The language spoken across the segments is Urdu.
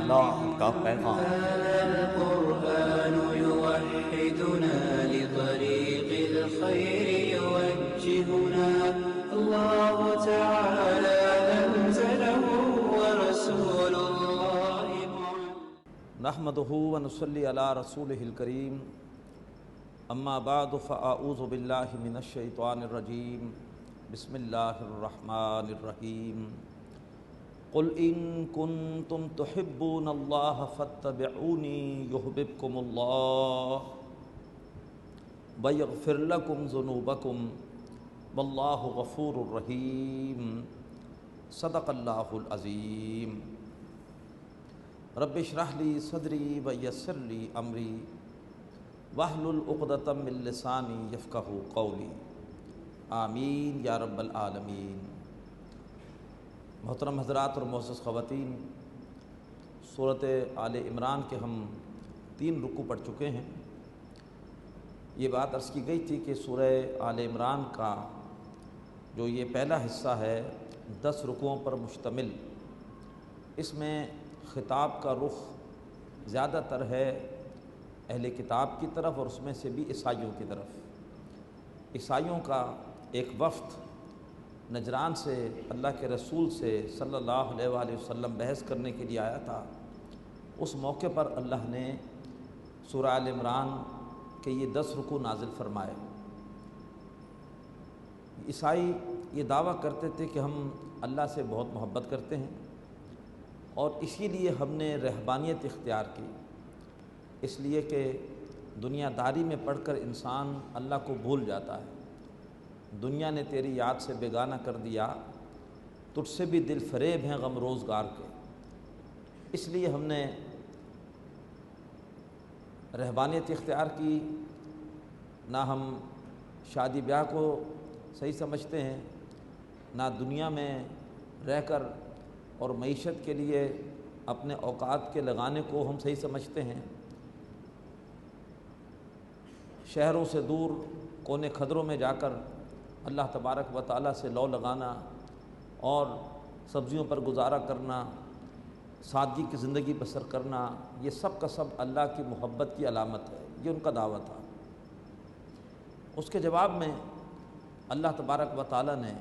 اللہ کا پیغام۔ هذا القرآن يوحدنا لطريق الخير يوجهنا الله تعالى أنزله ورسول الله نحمده ونصلي على رسوله الكريم اما بعد فاعوذ باللہ من الشیطان الرجیم بسم اللہ الرحمن الرحیم قل ان کنتم تحبون اللہ فاتبعونی یحببکم اللہ ویغفر لکم ذنوبکم واللہ غفور الرحیم صدق اللہ العظیم۔ رب اشرح لی صدری ویسر لی امری واحلل عقدۃ من لسانی یفقہوا قولی، آمین یا رب العالمین۔ محترم حضرات اور معزز خواتین، سورۃ آل عمران کے ہم 3 رکوع پڑھ چکے ہیں۔ یہ بات عرض کی گئی تھی کہ سورہ آل عمران کا جو یہ پہلا حصہ ہے 10 رکوعوں پر مشتمل، اس میں خطاب کا رخ زیادہ تر ہے اہل کتاب کی طرف، اور اس میں سے بھی عیسائیوں کی طرف۔ عیسائیوں کا ایک وفد نجران سے اللہ کے رسول سے صلی اللہ علیہ وآلہ وسلم بحث کرنے کے لیے آیا تھا۔ اس موقع پر اللہ نے سورہ آل عمران کے یہ 10 رکوع نازل فرمائے۔ عیسائی یہ دعویٰ کرتے تھے کہ ہم اللہ سے بہت محبت کرتے ہیں، اور اسی لیے ہم نے رہبانیت اختیار کی، اس لیے کہ دنیا داری میں پڑھ کر انسان اللہ کو بھول جاتا ہے۔ دنیا نے تیری یاد سے بیگانہ کر دیا، تجھ سے بھی دل فریب ہیں غم روزگار کے۔ اس لیے ہم نے رہبانیت اختیار کی، نہ ہم شادی بیاہ کو صحیح سمجھتے ہیں، نہ دنیا میں رہ کر اور معیشت کے لیے اپنے اوقات کے لگانے کو ہم صحیح سمجھتے ہیں۔ شہروں سے دور کونے کھدروں میں جا کر اللہ تبارک و تعالیٰ سے لو لگانا اور سبزیوں پر گزارا کرنا، سادگی کی زندگی بسر کرنا، یہ سب کا سب اللہ کی محبت کی علامت ہے، یہ ان کا دعویٰ تھا۔ اس کے جواب میں اللہ تبارک و تعالیٰ نے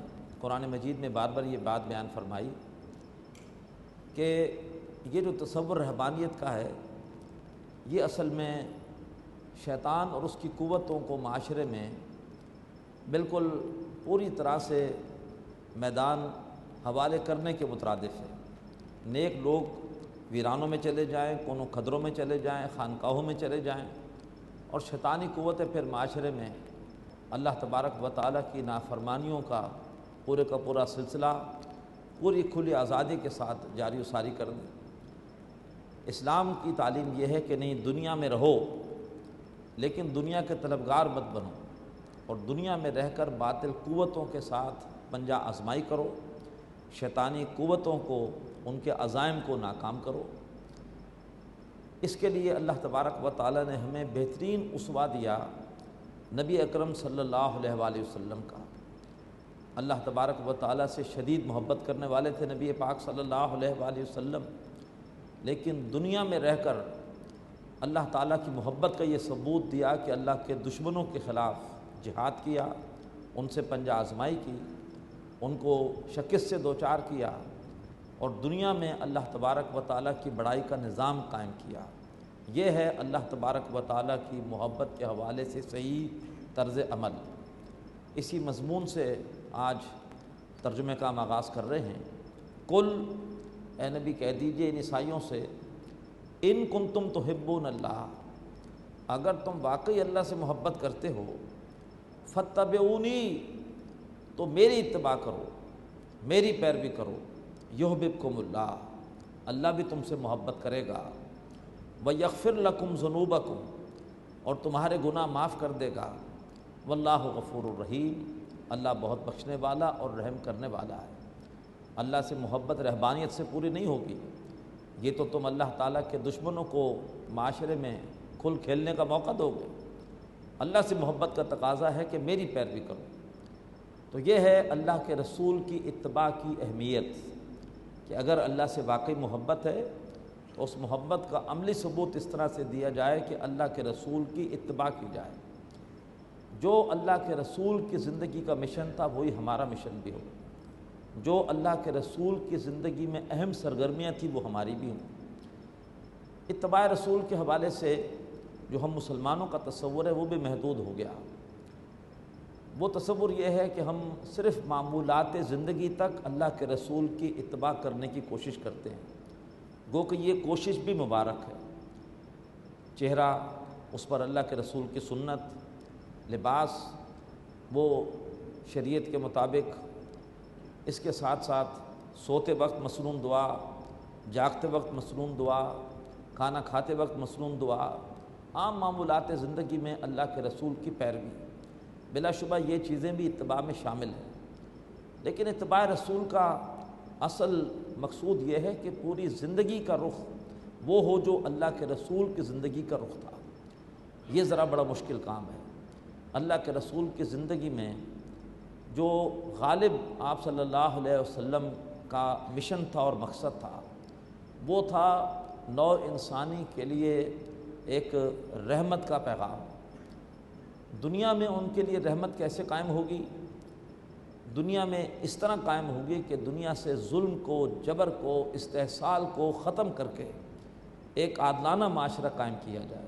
قرآن مجید میں بار بار یہ بات بیان فرمائی کہ یہ جو تصور رہبانیت کا ہے، یہ اصل میں شیطان اور اس کی قوتوں کو معاشرے میں بالکل پوری طرح سے میدان حوالے کرنے کے مترادف ہے۔ نیک لوگ ویرانوں میں چلے جائیں، کونوں کھدروں میں چلے جائیں، خانقاہوں میں چلے جائیں، اور شیطانی قوتیں پھر معاشرے میں اللہ تبارک و تعالیٰ کی نافرمانیوں کا پورے کا پورا سلسلہ پوری کھلی آزادی کے ساتھ جاری و ساری کر دیں۔ اسلام کی تعلیم یہ ہے کہ نہیں، دنیا میں رہو لیکن دنیا کے طلبگار مت بنو، اور دنیا میں رہ کر باطل قوتوں کے ساتھ پنجہ آزمائی کرو، شیطانی قوتوں کو، ان کے عزائم کو ناکام کرو۔ اس کے لیے اللہ تبارک و تعالیٰ نے ہمیں بہترین اسوہ دیا نبی اکرم صلی اللہ علیہ وآلہ وسلم کا۔ اللہ تبارک و تعالیٰ سے شدید محبت کرنے والے تھے نبی پاک صلی اللہ علیہ وآلہ وسلم، لیکن دنیا میں رہ کر اللہ تعالیٰ کی محبت کا یہ ثبوت دیا کہ اللہ کے دشمنوں کے خلاف جہاد کیا، ان سے پنجہ آزمائی کی، ان کو شکست سے دوچار کیا، اور دنیا میں اللہ تبارک و تعالیٰ کی بڑائی کا نظام قائم کیا۔ یہ ہے اللہ تبارک و تعالیٰ کی محبت کے حوالے سے صحیح طرز عمل۔ اسی مضمون سے آج ترجمے کا ہم آغاز کر رہے ہیں۔ قل، اے نبی کہہ دیجئے ان عیسائیوں سے، ان کنتم تحبون اللہ، اگر تم واقعی اللہ سے محبت کرتے ہو، فاتبعونی، تو میری اتباع کرو، میری پیروی کرو، یحببکم اللہ، اللہ بھی تم سے محبت کرے گا، ویغفر لکم ذنوبکم، اور تمہارے گناہ معاف کر دے گا، واللہ غفور الرحیم، اللہ بہت بخشنے والا اور رحم کرنے والا ہے۔ اللہ سے محبت رہبانیت سے پوری نہیں ہوگی، یہ تو تم اللہ تعالیٰ کے دشمنوں کو معاشرے میں کھل کھیلنے کا موقع دو گے۔ اللہ سے محبت کا تقاضا ہے کہ میری پیروی کرو۔ تو یہ ہے اللہ کے رسول کی اتباع کی اہمیت، کہ اگر اللہ سے واقعی محبت ہے تو اس محبت کا عملی ثبوت اس طرح سے دیا جائے کہ اللہ کے رسول کی اتباع کی جائے. جو اللہ کے رسول کی زندگی کا مشن تھا وہی ہمارا مشن بھی ہو. جو اللہ کے رسول کی زندگی میں اہم سرگرمیاں تھیں وہ ہماری بھی ہوں. اتباع رسول کے حوالے سے جو ہم مسلمانوں کا تصور ہے وہ بھی محدود ہو گیا. وہ تصور یہ ہے کہ ہم صرف معمولات زندگی تک اللہ کے رسول کی اتباع کرنے کی کوشش کرتے ہیں. گو کہ یہ کوشش بھی مبارک ہے. چہرہ اس پر اللہ کے رسول کی سنت، لباس وہ شریعت کے مطابق، اس کے ساتھ ساتھ سوتے وقت مسنون دعا، جاگتے وقت مسنون دعا، کھانا کھاتے وقت مسنون دعا، عام معمولات زندگی میں اللہ کے رسول کی پیروی. بلا شبہ یہ چیزیں بھی اتباع میں شامل ہیں. لیکن اتباع رسول کا اصل مقصود یہ ہے کہ پوری زندگی کا رخ وہ ہو جو اللہ کے رسول کی زندگی کا رخ تھا. یہ ذرا بڑا مشکل کام ہے. اللہ کے رسول کی زندگی میں جو غالب آپ صلی اللہ علیہ وسلم کا مشن تھا اور مقصد تھا وہ تھا نوع انسانی کے لیے ایک رحمت کا پیغام. دنیا میں ان کے لیے رحمت کیسے قائم ہوگی؟ دنیا میں اس طرح قائم ہوگی کہ دنیا سے ظلم کو، جبر کو، استحصال کو ختم کر کے ایک عادلانہ معاشرہ قائم کیا جائے.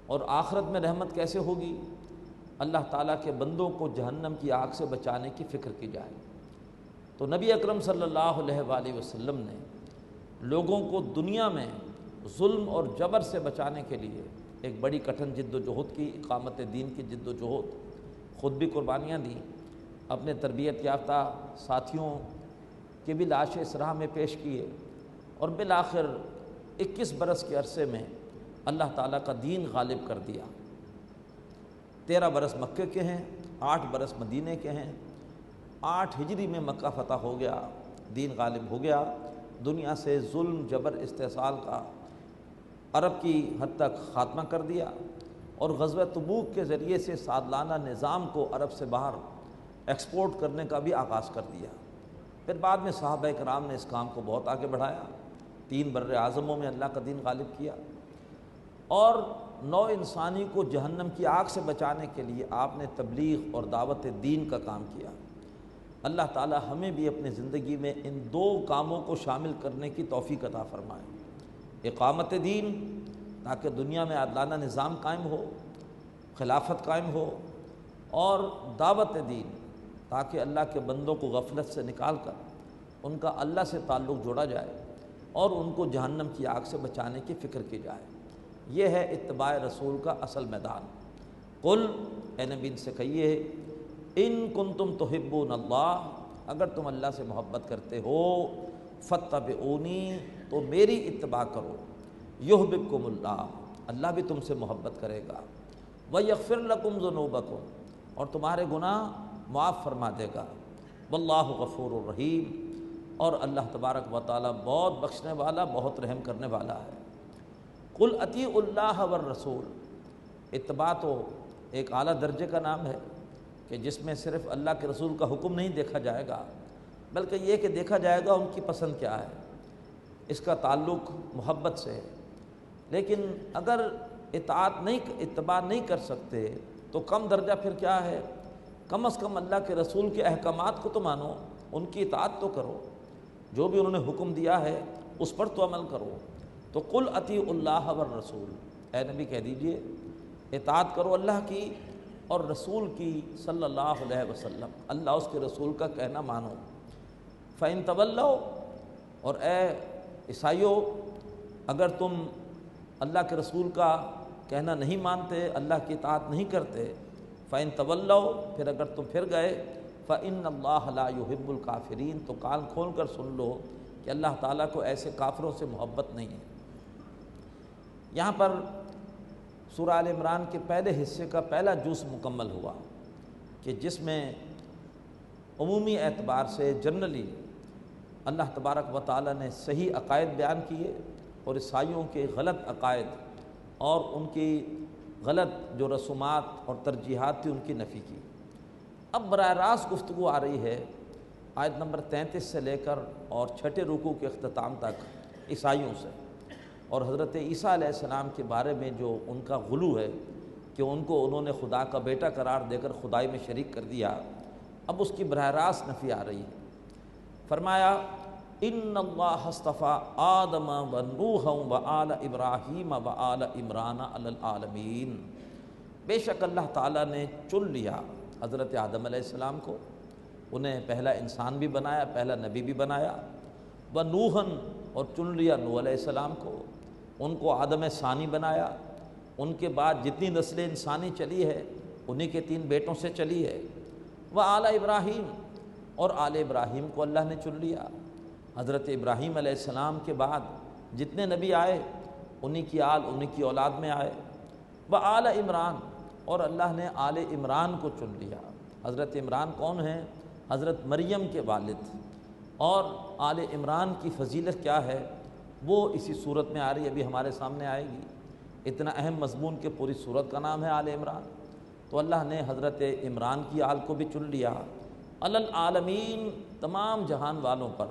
اور آخرت میں رحمت کیسے ہوگی؟ اللہ تعالیٰ کے بندوں کو جہنم کی آگ سے بچانے کی فکر کی جائے. تو نبی اکرم صلی اللہ علیہ وآلہ وسلم نے لوگوں کو دنیا میں ظلم اور جبر سے بچانے کے لیے ایک بڑی کٹھن جد و جہد کی، اقامت دین کی جد و جہد، خود بھی قربانیاں دیں، اپنے تربیت یافتہ ساتھیوں کے بھی لاش اس راہ میں پیش کیے، اور بالآخر 21 برس کے عرصے میں اللہ تعالیٰ کا دین غالب کر دیا. 13 برس مکے کے ہیں، 8 برس مدینے کے ہیں. 8 ہجری میں مکہ فتح ہو گیا، دین غالب ہو گیا. دنیا سے ظلم، جبر، استحصال کا عرب کی حد تک خاتمہ کر دیا، اور غزوہ تبوک کے ذریعے سے سعدلانہ نظام کو عرب سے باہر ایکسپورٹ کرنے کا بھی آغاز کر دیا. پھر بعد میں صحابہ کرام نے اس کام کو بہت آگے بڑھایا. 3 بر اعظموں میں اللہ کا دین غالب کیا، اور نوع انسانی کو جہنم کی آگ سے بچانے کے لیے آپ نے تبلیغ اور دعوت دین کا کام کیا. اللہ تعالی ہمیں بھی اپنی زندگی میں ان 2 کاموں کو شامل کرنے کی توفیق عطا فرمائے. اقامت دین تاکہ دنیا میں عادلانہ نظام قائم ہو، خلافت قائم ہو، اور دعوت دین تاکہ اللہ کے بندوں کو غفلت سے نکال کر ان کا اللہ سے تعلق جوڑا جائے اور ان کو جہنم کی آگ سے بچانے کی فکر کی جائے. یہ ہے اتباع رسول کا اصل میدان. قل، اے نبی ان سے کہیے، ان کنتم تحبون اللہ، اگر تم اللہ سے محبت کرتے ہو، فاتبعونی، تو میری اتباع کرو، یحببکم اللہ، اللہ بھی تم سے محبت کرے گا، ویغفر لکم ذنوبکم، اور تمہارے گناہ معاف فرما دے گا، واللہ غفور الرحیم، اور اللہ تبارک و تعالی بہت بخشنے والا، بہت رحم کرنے والا ہے. قل اطیعوا اللہ والرسول، اتباع تو ایک اعلیٰ درجے کا نام ہے کہ جس میں صرف اللہ کے رسول کا حکم نہیں دیکھا جائے گا، بلکہ یہ کہ دیکھا جائے گا ان کی پسند کیا ہے. اس کا تعلق محبت سے ہے. لیکن اگر اتباع نہیں کر سکتے تو کم درجہ پھر کیا ہے؟ کم از کم اللہ کے رسول کے احکامات کو تو مانو، ان کی اطاعت تو کرو، جو بھی انہوں نے حکم دیا ہے اس پر تو عمل کرو. تو قل اطیعوا اللہ والرسول، اے نبی کہہ دیجئے اطاعت کرو اللہ کی اور رسول کی صلی اللہ علیہ وسلم، اللہ اس کے رسول کا کہنا مانو. فَإِن تَوَلَّوْا، اور اے عیسائیو اگر تم اللہ کے رسول کا کہنا نہیں مانتے، اللہ کی اطاعت نہیں کرتے، فَإِن تَوَلَّوْا، پھر اگر تم پھر گئے، فَإِنَّ اللَّهَ لَا يُحِبُّ الْكَافِرِينَ، تو کان کھول کر سن لو کہ اللہ تعالیٰ کو ایسے کافروں سے محبت نہیں ہے. یہاں پر سورہ آل عمران کے پہلے حصے کا پہلا جز مکمل ہوا کہ جس میں عمومی اعتبار سے جنرلی اللہ تبارک و تعالیٰ نے صحیح عقائد بیان کیے اور عیسائیوں کے غلط عقائد اور ان کی غلط جو رسومات اور ترجیحات تھی ان کی نفی کی. اب براہ راست گفتگو آ رہی ہے آیت نمبر 33 سے لے کر اور 6 رکوع کے اختتام تک عیسائیوں سے. اور حضرت عیسیٰ علیہ السلام کے بارے میں جو ان کا غلو ہے کہ ان کو انہوں نے خدا کا بیٹا قرار دے کر خدائی میں شریک کر دیا، اب اس کی براہ راست نفی آ رہی ہے۔ فرمایا ان اللہ اصطفیٰ آدم و نوحا و آل ابراہیم و آل عمران علی العالمین، بے شک اللہ تعالیٰ نے چن لیا حضرت آدم علیہ السلام کو، انہیں پہلا انسان بھی بنایا، پہلا نبی بھی بنایا، و نوحن، اور چن لیا نوح علیہ السلام کو، ان کو آدم ثانی بنایا، ان کے بعد جتنی نسل انسانی چلی ہے انہی کے 3 بیٹوں سے چلی ہے، و آل ابراہیم، اور آل ابراہیم کو اللہ نے چن لیا، حضرت ابراہیم علیہ السلام کے بعد جتنے نبی آئے انہی کی آل انہی کی اولاد میں آئے، و آل عمران، اور اللہ نے آل عمران کو چن لیا۔ حضرت عمران کون ہیں؟ حضرت مریم کے والد، اور آل عمران کی فضیلت کیا ہے وہ اسی صورت میں آ رہی ہے، ابھی ہمارے سامنے آئے گی۔ اتنا اہم مضمون کہ پوری صورت کا نام ہے آل عمران، تو اللہ نے حضرت عمران کی آل کو بھی چن لیا، علی العالمین، تمام جہان والوں پر،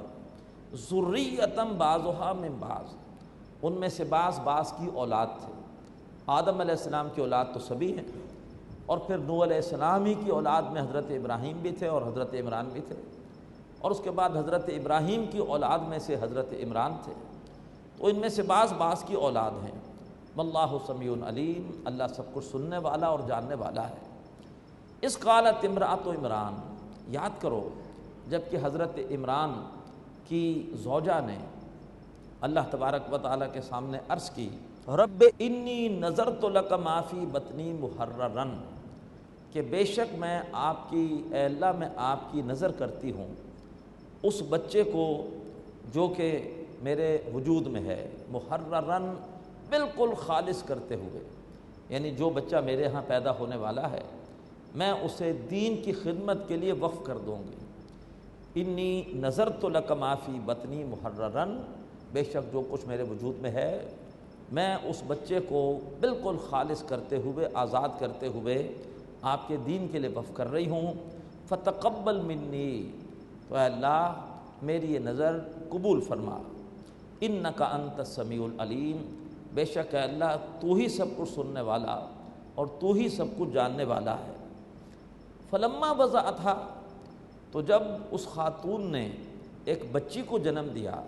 ذریۃ بعضھا من بعض، ان میں سے بعض کی اولاد تھے۔ آدم علیہ السلام کی اولاد تو سبھی ہیں، اور پھر نوح علیہ السلام ہی کی اولاد میں حضرت ابراہیم بھی تھے اور حضرت عمران بھی تھے، اور اس کے بعد حضرت ابراہیم کی اولاد میں سے حضرت عمران تھے، تو ان میں سے بعض کی اولاد ہیں۔ واللہ سمیع علیم، اللہ سب کچھ سننے والا اور جاننے والا ہے۔ اس قالت امرأۃ عمران، یاد کرو جب کہ حضرت عمران کی زوجہ نے اللہ تبارک و تعالیٰ کے سامنے عرض کی، رب انی نذرت لک ما فی بطنی محررا، کہ بے شک میں آپ کی، اے اللہ میں آپ کی نظر کرتی ہوں اس بچے کو جو کہ میرے وجود میں ہے، محررا، بالکل خالص کرتے ہوئے، یعنی جو بچہ میرے ہاں پیدا ہونے والا ہے میں اسے دین کی خدمت کے لیے وقف کر دوں گی۔ انی نذرت لک ما فی بطنی محررا، بے شک جو کچھ میرے وجود میں ہے میں اس بچے کو بالکل خالص کرتے ہوئے، آزاد کرتے ہوئے آپ کے دین کے لیے وقف کر رہی ہوں۔ فتقبل منی، تو اے اللہ میری یہ نظر قبول فرما، انک انت السمیع العلیم، بے شک اے اللہ تو ہی سب کچھ سننے والا اور تو ہی سب کچھ جاننے والا ہے۔ فلما وضعتھا، تو جب اس خاتون نے ایک بچی کو جنم دیا،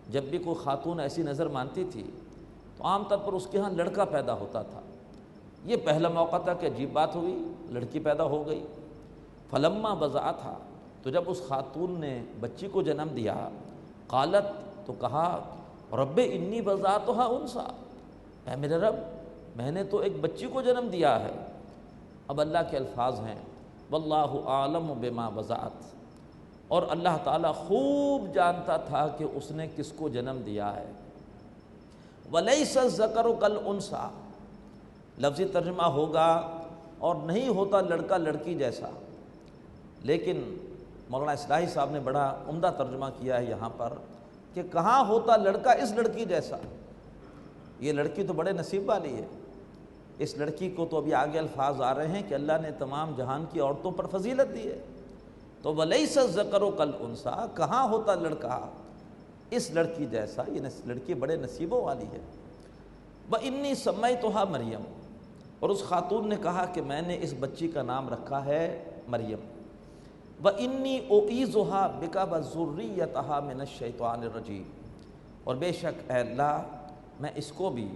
جب بھی کوئی خاتون ایسی نظر مانتی تھی تو عام طور پر اس کے ہاں لڑکا پیدا ہوتا تھا، یہ پہلا موقع تھا کہ عجیب بات ہوئی، لڑکی پیدا ہو گئی۔ فلما وضعتھا، تو جب اس خاتون نے بچی کو جنم دیا، قالت، تو کہا، رب انی وضعتھا انثی، اے میرے رب میں نے تو ایک بچی کو جنم دیا ہے۔ اب اللہ کے الفاظ ہیں، واللہ اعلم بما وضعت، اور اللہ تعالیٰ خوب جانتا تھا کہ اس نے کس کو جنم دیا ہے۔ ولیس الذکر کالانثی، لفظی ترجمہ ہوگا اور نہیں ہوتا لڑکا لڑکی جیسا، لیکن مولانا اصلاحی صاحب نے بڑا عمدہ ترجمہ کیا ہے یہاں پر کہ کہاں ہوتا لڑکا اس لڑکی جیسا، یہ لڑکی تو بڑے نصیب والی ہے، اس لڑکی کو تو ابھی آگے الفاظ آ رہے ہیں کہ اللہ نے تمام جہان کی عورتوں پر فضیلت دی ہے، تو ولیس الذکر کالانثی، کہاں ہوتا لڑکا اس لڑکی جیسا، یہ لڑکی بڑے نصیبوں والی ہے۔ وانی سمیتھا مریم، اور اس خاتون نے کہا کہ میں نے اس بچی کا نام رکھا ہے مریم۔ وانی اعیذھا بک وذریتھا من الشیطان الرجیم، اور بے شک اے اللہ میں اس کو بھی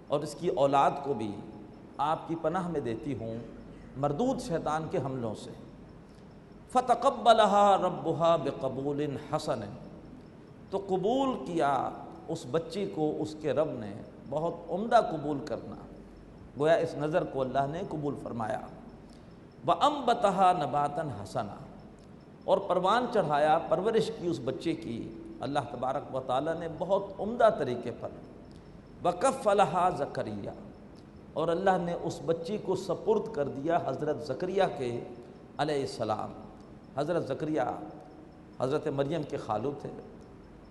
اور اس کی اولاد کو بھی آپ کی پناہ میں دیتی ہوں مردود شیطان کے حملوں سے۔ فتقبلھا ربھا بقبول حسن، تو قبول کیا اس بچی کو اس کے رب نے بہت عمدہ قبول کرنا، گویا اس نظر کو اللہ نے قبول فرمایا۔ وانبتھا نباتا حسنا، اور پروان چڑھایا، پرورش کی اس بچے کی اللہ تبارک و تعالیٰ نے بہت عمدہ طریقے پر۔ وکفلھا زکریا، اور اللہ نے اس بچی کو سپرد کر دیا حضرت زکریا کے علیہ السلام۔ حضرت زکریا حضرت مریم کے خالو تھے،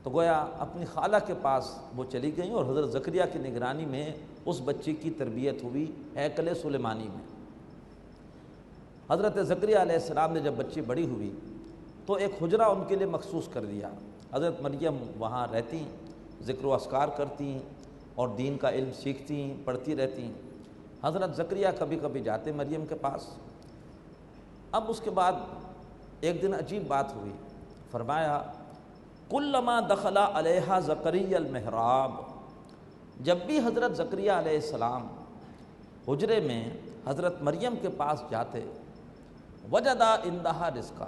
تو گویا اپنی خالہ کے پاس وہ چلی گئیں اور حضرت زکریا کی نگرانی میں اس بچی کی تربیت ہوئی ہیکل سلیمانی میں۔ حضرت زکریا علیہ السلام نے جب بچی بڑی ہوئی تو ایک حجرہ ان کے لیے مخصوص کر دیا، حضرت مریم وہاں رہتی، ذکر و اذکار کرتی، اور دین کا علم سیکھتی ہیں، پڑھتی رہتی ہیں۔ حضرت زکریہ کبھی کبھی جاتے مریم کے پاس۔ اب اس کے بعد ایک دن عجیب بات ہوئی، فرمایا کلما دخل علیہا زکریا المحراب، جب بھی حضرت زکریہ علیہ السلام حجرے میں حضرت مریم کے پاس جاتے، وجدا عندہا رزقا،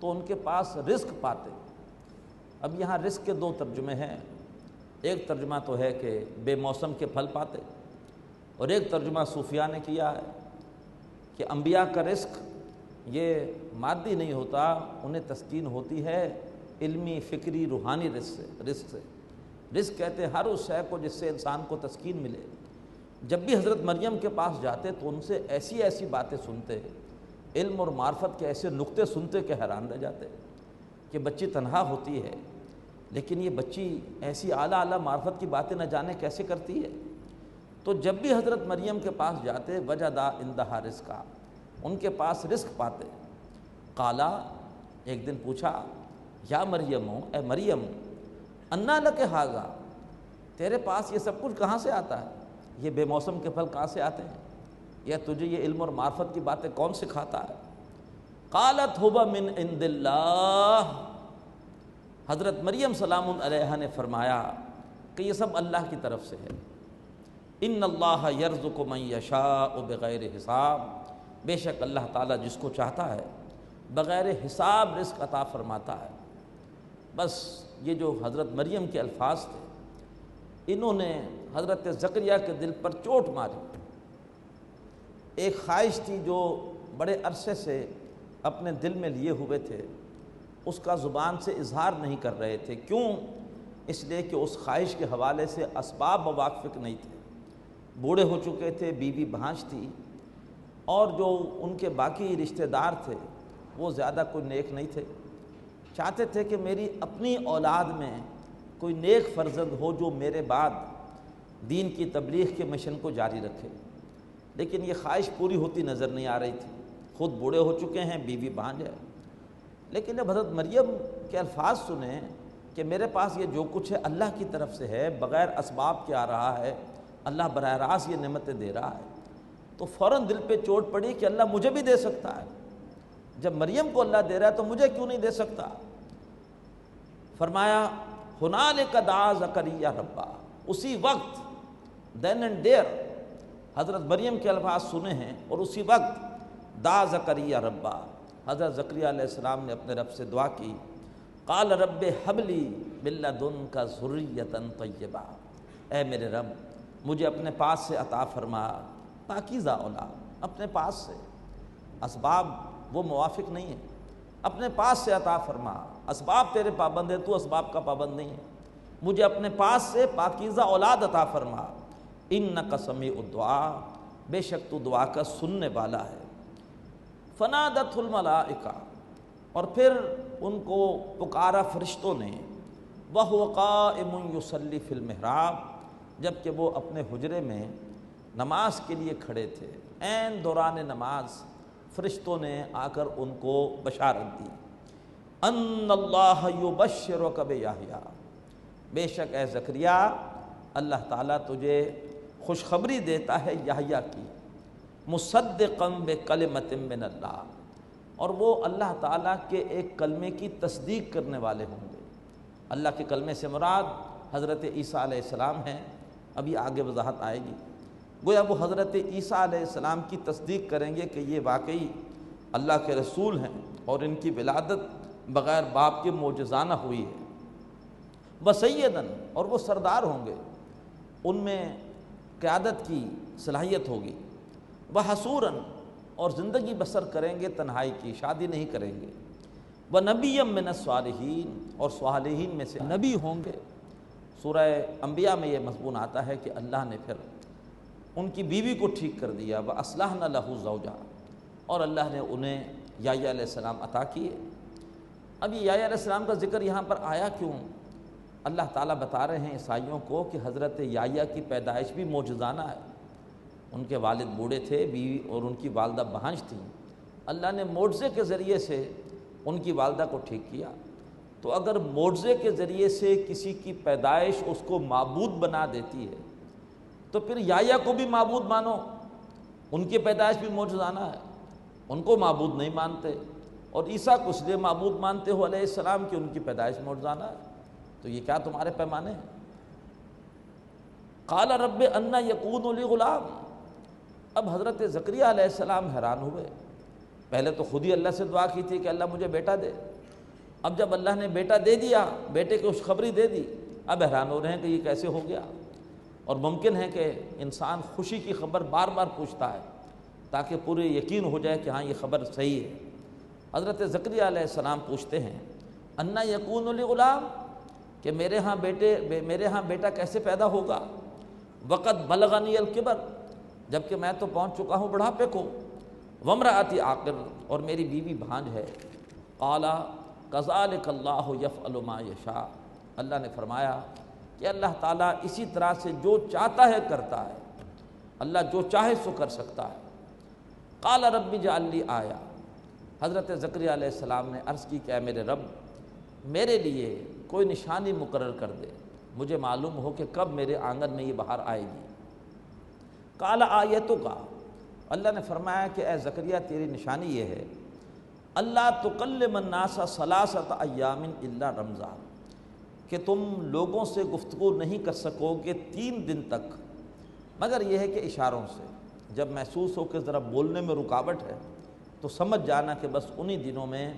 تو ان کے پاس رزق پاتے۔ اب یہاں رزق کے دو ترجمے ہیں، ایک ترجمہ تو ہے کہ بے موسم کے پھل پاتے، اور ایک ترجمہ صوفیاء نے کیا ہے کہ انبیاء کا رزق یہ مادی نہیں ہوتا، انہیں تسکین ہوتی ہے علمی، فکری، روحانی رزق سے۔ رزق کہتے ہیں ہر اس شے کو جس سے انسان کو تسکین ملے۔ جب بھی حضرت مریم کے پاس جاتے تو ان سے ایسی ایسی باتیں سنتے، علم اور معرفت کے ایسے نقطے سنتے کہ حیران رہ جاتے کہ بچی تنہا ہوتی ہے، لیکن یہ بچی ایسی اعلیٰ اعلیٰ معرفت کی باتیں نہ جانے کیسے کرتی ہے۔ تو جب بھی حضرت مریم کے پاس جاتے وجدا عندہا رزقا، ان کے پاس رزق پاتے۔ قالا، ایک دن پوچھا، یا مریم، اے مریم، انا لک ھذا، تیرے پاس یہ سب کچھ کہاں سے آتا ہے؟ یہ بے موسم کے پھل کہاں سے آتے ہیں؟ یا تجھے یہ علم اور معرفت کی باتیں کون سکھاتا ہے؟ قالت ھو من عند اللہ، حضرت مریم سلام علیہا نے فرمایا کہ یہ سب اللہ کی طرف سے ہے۔ ان اللہ یرزق من یشاء بغیر حساب، بے شک اللہ تعالیٰ جس کو چاہتا ہے بغیر حساب رزق عطا فرماتا ہے۔ بس یہ جو حضرت مریم کے الفاظ تھے، انہوں نے حضرت زکریا کے دل پر چوٹ ماری۔ ایک خواہش تھی جو بڑے عرصے سے اپنے دل میں لیے ہوئے تھے، اس کا زبان سے اظہار نہیں کر رہے تھے۔ کیوں؟ اس لیے کہ اس خواہش کے حوالے سے اسباب موافق نہیں تھے، بوڑھے ہو چکے تھے، بیوی بھانج تھی، اور جو ان کے باقی رشتہ دار تھے وہ زیادہ کوئی نیک نہیں تھے۔ چاہتے تھے کہ میری اپنی اولاد میں کوئی نیک فرزند ہو جو میرے بعد دین کی تبلیغ کے مشن کو جاری رکھے، لیکن یہ خواہش پوری ہوتی نظر نہیں آ رہی تھی۔ خود بوڑھے ہو چکے ہیں، بیوی بھانج ہے، لیکن جب حضرت مریم کے الفاظ سنیں کہ میرے پاس یہ جو کچھ ہے اللہ کی طرف سے ہے، بغیر اسباب کے آ رہا ہے، اللہ براہ راست یہ نعمتیں دے رہا ہے، تو فوراً دل پہ چوٹ پڑی کہ اللہ مجھے بھی دے سکتا ہے۔ جب مریم کو اللہ دے رہا ہے تو مجھے کیوں نہیں دے سکتا؟ فرمایا ہنالک دعا زکریا ربا، اسی وقت دین اینڈ دیئر حضرت مریم کے الفاظ سنے ہیں، اور اسی وقت دعا زکریا ربا، حضرت زکریا علیہ السلام نے اپنے رب سے دعا کی۔ قال رب ھب لی من لدنک ذریۃ طیبہ، اے میرے رب مجھے اپنے پاس سے عطا فرما پاکیزہ اولاد، اپنے پاس سے، اسباب وہ موافق نہیں ہے، اپنے پاس سے عطا فرما۔ اسباب تیرے پابند ہے، تو اسباب کا پابند نہیں ہے، مجھے اپنے پاس سے پاکیزہ اولاد عطا فرما۔ انک سمیع الدعاء، بے شک تو دعا کا سننے والا ہے۔ فنادتہ الملائکہ، اور پھر ان کو پکارا فرشتوں نے، وہو قائم یصلی فی المحراب، جب کہ وہ اپنے حجرے میں نماز کے لیے کھڑے تھے۔ عین دوران نماز فرشتوں نے آ کر ان کو بشارت دی، ان اللہ یبشرک بیحییٰ، بے شک اے زکریا اللہ تعالیٰ تجھے خوشخبری دیتا ہے یحییٰ کی، مصدقا بکلمۃ من اللہ، اور وہ اللہ تعالیٰ کے ایک کلمے کی تصدیق کرنے والے ہوں گے۔ اللہ کے کلمے سے مراد حضرت عیسیٰ علیہ السلام ہیں، ابھی آگے وضاحت آئے گی۔ گویا وہ حضرت عیسیٰ علیہ السلام کی تصدیق کریں گے کہ یہ واقعی اللہ کے رسول ہیں، اور ان کی ولادت بغیر باپ کے معجزانہ ہوئی ہے۔ وسیداً، اور وہ سردار ہوں گے، ان میں قیادت کی صلاحیت ہوگی۔ وحصوراً، اور زندگی بسر کریں گے تنہائی کی، شادی نہیں کریں گے۔ ونبیًا من الصالحین، اور صالحین میں سے نبی ہوں گے۔ سورہ انبیاء میں یہ مضمون آتا ہے کہ اللہ نے پھر ان کی بیوی کو ٹھیک کر دیا، وَأَصْلَحْنَا لَهُ زَوْجَهُ، اور اللہ نے انہیں یحییٰ علیہ السلام عطا کیے۔ اب یہ یحییٰ علیہ السلام کا ذکر یہاں پر آیا کیوں؟ اللہ تعالیٰ بتا رہے ہیں عیسائیوں کو کہ حضرت یحییٰ کی پیدائش بھی معجزانہ ہے۔ ان کے والد بوڑھے تھے، بیوی اور ان کی والدہ بہانج تھیں، اللہ نے معجزے کے ذریعے سے ان کی والدہ کو ٹھیک کیا۔ تو اگر معجزے کے ذریعے سے کسی کی پیدائش اس کو معبود بنا دیتی ہے، تو پھر یا کو بھی معبود مانو، ان کی پیدائش بھی معجزانہ ہے، ان کو معبود نہیں مانتے، اور عیسیٰ کو اس لیے معبود مانتے ہو علیہ السلام کہ ان کی پیدائش معجزانہ ہے، تو یہ کیا تمہارے پیمانے ہیں؟ قال رب انا یکون لی غلام، اب حضرت زکریا علیہ السلام حیران ہوئے، پہلے تو خود ہی اللہ سے دعا کی تھی کہ اللہ مجھے بیٹا دے، اب جب اللہ نے بیٹا دے دیا، بیٹے کی خوشخبری دے دی، اب حیران ہو رہے ہیں کہ یہ کیسے ہو گیا۔ اور ممکن ہے کہ انسان خوشی کی خبر بار بار پوچھتا ہے تاکہ پورے یقین ہو جائے کہ ہاں یہ خبر صحیح ہے۔ حضرت زکریا علیہ السلام پوچھتے ہیں انا یکون لی غلام، کہ میرے ہاں بیٹا کیسے پیدا ہوگا، وقت بلغنی الکبر، جبکہ میں تو پہنچ چکا ہوں بڑھاپے کو، وامرأتی عاقر، اور میری بیوی بھانج ہے۔ قال کذالک اللہ یفعل ما یشاء، اللہ نے فرمایا کہ اللہ تعالیٰ اسی طرح سے جو چاہتا ہے کرتا ہے، اللہ جو چاہے سو کر سکتا ہے۔ قال رب اجعل لی آیہ، حضرت زکریا علیہ السلام نے عرض کی کہ اے میرے رب میرے لیے کوئی نشانی مقرر کر دے، مجھے معلوم ہو کہ کب میرے آنگن میں یہ بہار آئے گی۔ قال آیتک، اللہ نے فرمایا کہ اے زکریا تیری نشانی یہ ہے اللہ تکلم الناس ثلاثۃ ایام الا رمضان، کہ تم لوگوں سے گفتگو نہیں کر سکو گے 3 دن تک مگر یہ ہے کہ اشاروں سے، جب محسوس ہو کہ ذرا بولنے میں رکاوٹ ہے تو سمجھ جانا کہ بس انہی دنوں میں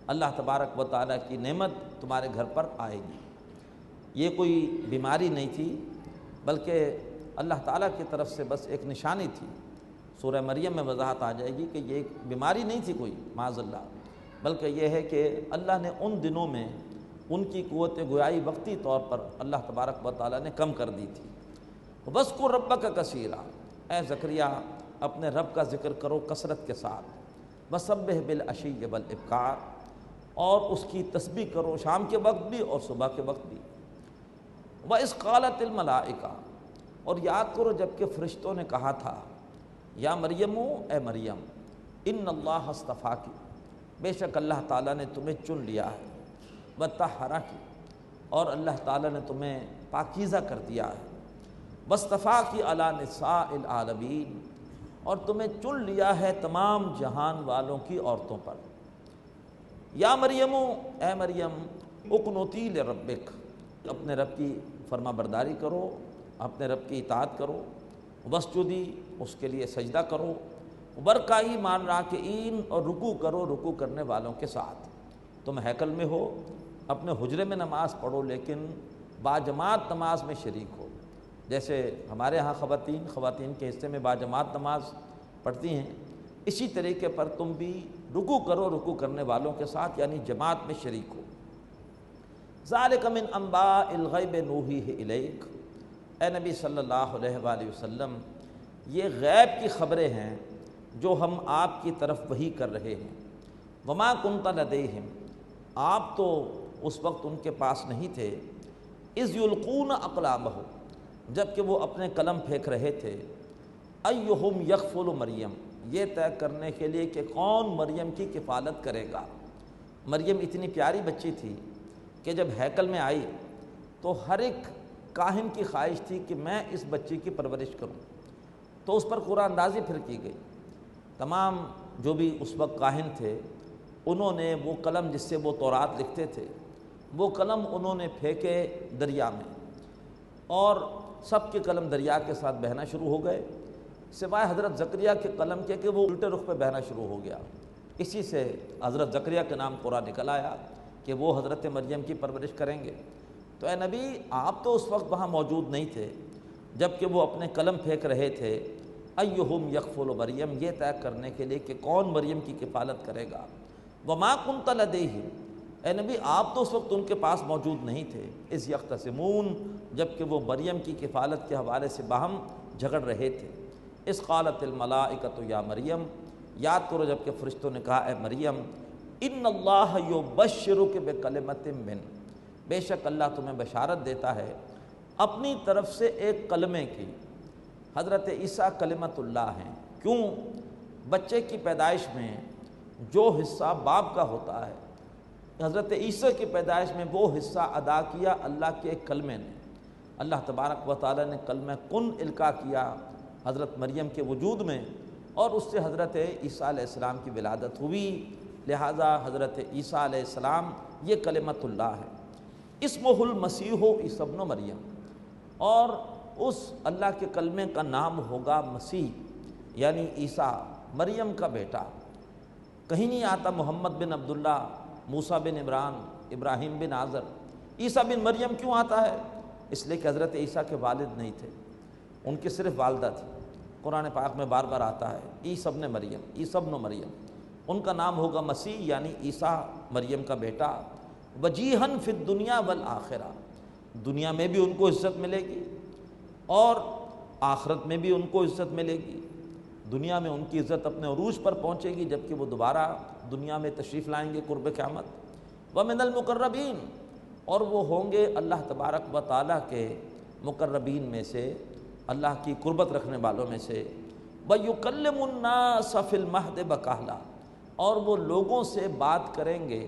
اللہ تبارک و تعالیٰ کی نعمت تمہارے گھر پر آئے گی۔ یہ کوئی بیماری نہیں تھی بلکہ اللہ تعالیٰ کی طرف سے بس ایک نشانی تھی۔ سورہ مریم میں وضاحت آ جائے گی کہ یہ ایک بیماری نہیں تھی کوئی معاذ اللہ، بلکہ یہ ہے کہ اللہ نے ان دنوں میں ان کی قوت گویائی وقتی طور پر اللہ تبارک و تعالیٰ نے کم کر دی تھی۔ وَاذْكُرْ رَبَّكَ كَثِيرًا، اے زکریا اپنے رب کا ذکر کرو کثرت کے ساتھ، وَسَبِّحْ بِالْعَشِيِّ وَالْإِبْكَارِ، اور اس کی تسبیح کرو شام کے وقت بھی اور صبح کے وقت بھی۔ وَإِذْ قَالَتِ الْمَلَائِكَةُ، اور یاد کرو جب کہ فرشتوں نے کہا تھا یا مریم، اے مریم ان اللہ اصطفاکی، بے شک اللہ تعالیٰ نے تمہیں چن لیا ہے، وطہرکی، اور اللہ تعالیٰ نے تمہیں پاکیزہ کر دیا ہے، واصطفاکی علی نساء العالمین، اور تمہیں چن لیا ہے تمام جہان والوں کی عورتوں پر۔ یا مریم، اے مریم اقنتی لربک، اپنے رب کی فرما برداری کرو، اپنے رب کی اطاعت کرو، وسجدی، اس کے لیے سجدہ کرو، ورکعی مان راکعین، اور رکوع کرو رکوع کرنے والوں کے ساتھ۔ تم ہیکل میں ہو اپنے حجرے میں نماز پڑھو لیکن باجماعت نماز میں شریک ہو، جیسے ہمارے ہاں خواتین کے حصے میں باجماعت نماز پڑھتی ہیں، اسی طریقے پر تم بھی رکوع کرو رکوع کرنے والوں کے ساتھ، یعنی جماعت میں شریک ہو۔ ذالک من انباء الغیب نوحیہ الیک، اے نبی صلی اللہ علیہ وآلہ وسلم یہ غیب کی خبریں ہیں جو ہم آپ کی طرف وحی کر رہے ہیں۔ وما کنت لدیہم، آپ تو اس وقت ان کے پاس نہیں تھے، اذ یلقون اقلامہم، جب کہ وہ اپنے قلم پھینک رہے تھے، ایہم یکفل مریم، یہ طے کرنے کے لیے کہ کون مریم کی کفالت کرے گا۔ مریم اتنی پیاری بچی تھی کہ جب ہیکل میں آئی تو ہر ایک کاہن کی خواہش تھی کہ میں اس بچی کی پرورش کروں، تو اس پر قرآن اندازی پھر کی گئی۔ تمام جو بھی اس وقت کاہن تھے انہوں نے وہ قلم جس سے وہ تورات لکھتے تھے، وہ قلم انہوں نے پھینکے دریا میں، اور سب کے قلم دریا کے ساتھ بہنا شروع ہو گئے سوائے حضرت زکریا کے قلم کے کہ وہ الٹے رخ پہ بہنا شروع ہو گیا۔ اسی سے حضرت زکریا کے نام قرآن نکل آیا کہ وہ حضرت مریم کی پرورش کریں گے۔ تو اے نبی آپ تو اس وقت وہاں موجود نہیں تھے جب کہ وہ اپنے قلم پھینک رہے تھے، ایہم یکفل مریم، یہ طے کرنے کے لیے کہ کون مریم کی کفالت کرے گا۔ وما کنت لدیہم، اے نبی آپ تو اس وقت ان کے پاس موجود نہیں تھے، اذ یختصمون، جب کہ وہ مریم کی کفالت کے حوالے سے باہم جھگڑ رہے تھے۔ اذ قالت الملائکۃ یا مریم، یاد کرو جب کہ فرشتوں نے کہا اے مریم، ان اللہ یبشرک بکلمۃ من، بے شک اللہ تمہیں بشارت دیتا ہے اپنی طرف سے ایک کلمے کی۔ حضرت عیسیٰ کلمت اللہ ہیں، کیوں؟ بچے کی پیدائش میں جو حصہ باپ کا ہوتا ہے، حضرت عیسیٰ کی پیدائش میں وہ حصہ ادا کیا اللہ کے ایک کلمے نے۔ اللہ تبارک و تعالیٰ نے کلمہ کن القاء کیا حضرت مریم کے وجود میں، اور اس سے حضرت عیسیٰ علیہ السلام کی ولادت ہوئی، لہٰذا حضرت عیسیٰ علیہ السلام یہ کلمۃ اللہ ہے۔ اسمہ المسیح عیسی ابن مریم، اور اس اللہ کے کلمے کا نام ہوگا مسیح، یعنی عیسیٰ مریم کا بیٹا۔ کہیں نہیں آتا محمد بن عبداللہ، موسیٰ بن عمران، ابراہیم بن آزر، عیسیٰ بن مریم کیوں آتا ہے؟ اس لیے کہ حضرت عیسیٰ کے والد نہیں تھے، ان کی صرف والدہ تھی۔ قرآن پاک میں بار بار آتا ہے عیسی ابن مریم، عیسی ابن مریم، ان کا نام ہوگا مسیح یعنی عیسیٰ مریم کا بیٹا۔ وجیہن فی الدنیا والآخرہ، دنیا میں بھی ان کو عزت ملے گی اور آخرت میں بھی ان کو عزت ملے گی۔ دنیا میں ان کی عزت اپنے عروج پر پہنچے گی جبکہ وہ دوبارہ دنیا میں تشریف لائیں گے قرب قیامت۔ ومن المقربین، اور وہ ہوں گے اللہ تبارک و تعالیٰ کے مقربین میں سے، اللہ کی قربت رکھنے والوں میں سے۔ وَيُكَلِّمُ النَّاسَ فِي الْمَهْدِ وَكَهْلًا، اور وہ لوگوں سے بات کریں گے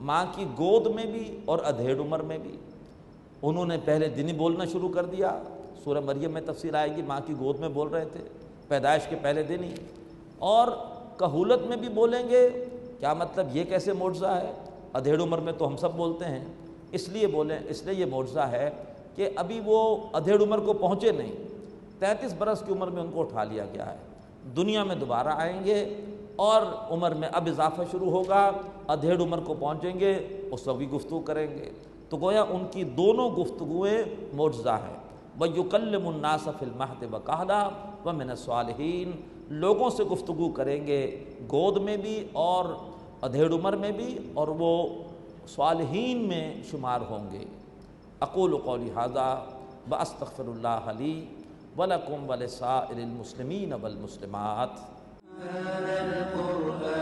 ماں کی گود میں بھی اور ادھیڑ عمر میں بھی۔ انہوں نے پہلے دن ہی بولنا شروع کر دیا، سورہ مریم میں تفصیل آئے گی، ماں کی گود میں بول رہے تھے پیدائش کے پہلے دن ہی، اور کہولت میں بھی بولیں گے۔ کیا مطلب؟ یہ کیسے معجزہ ہے؟ ادھیڑ عمر میں تو ہم سب بولتے ہیں، اس لیے یہ معجزہ ہے کہ ابھی وہ ادھیڑ عمر کو پہنچے نہیں، 33 برس کی عمر میں ان کو اٹھا لیا گیا ہے۔ دنیا میں دوبارہ آئیں گے اور عمر میں اب اضافہ شروع ہوگا، ادھیڑ عمر کو پہنچیں گے، اس وقت بھی گفتگو کریں گے۔ تو گویا ان کی دونوں گفتگویں معجزہ ہیں۔ وَيُكَلِّمُ النَّاسَ فِي الْمَهْدِ وَكَهْلًا وَمِنَ الصَّالِحِينَ، لوگوں سے گفتگو کریں گے گود میں بھی اور ادھیڑ عمر میں بھی، اور وہ صالحین میں شمار ہوں گے۔ اقول قولی ھذا واستغفر اللہ لی ولکم ولسائر المسلمین والمسلمات۔ هذا القرآن